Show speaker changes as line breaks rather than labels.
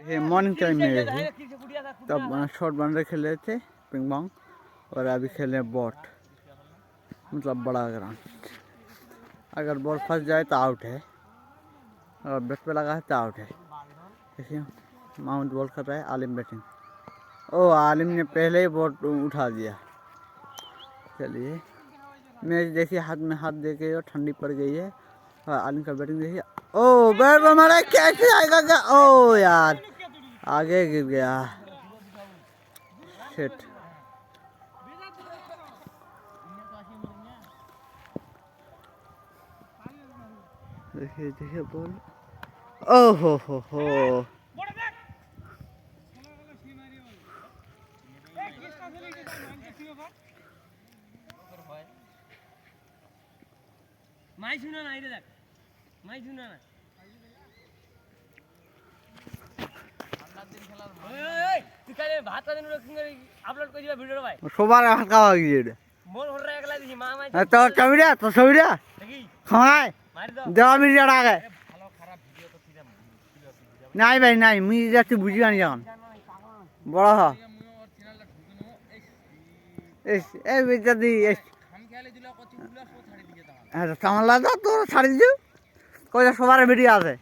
ये morning time में है तब शॉर्ट बाउंड्री खेले थे पिंग पोंग और अभी खेले बॉट मतलब बड़ा ग्राउंड। अगर बॉल फंस जाए तो आउट है और बैट पे लगा है तो आउट है। देखिए माउंट बॉल कर रहा है, आलिम बैटिंग। ओ आलिम ने पहले ही बॉल उठा दिया। चलिए मैच देखिए, हाथ में हाथ दे के ठंडी पड़ गई है और आलिम का बैटिंग देखिए। ओ बैट हमारा कैसे आएगा क्या? ओ यार आगे गिर गया। शिट। देखिए देखिए बॉल। ओ हो
माई सुना ना इधर माई सुना ना তুই কালে ভাতটা দিন আপলোড করে দিবা ভিডিও ভাই
সবার হাত খাওয়া গিয়ে
মোর হরে একলা দিছি মা মাই
তো ছবিটা তো ছবিটা
দেখি
খাওয়াই
মারি দাও
দেওয়া মিডিয়াটা আগে
ভালো খারাপ ভিডিও তো ফিরে
নাই ভাই নাই মিডিয়া তুই বুঝি আনি যখন বড় হ এই বেটা দি হ্যাঁ সামাল তো তোর ছাড়ি দিও কয়টা সবার ভিডিও আছে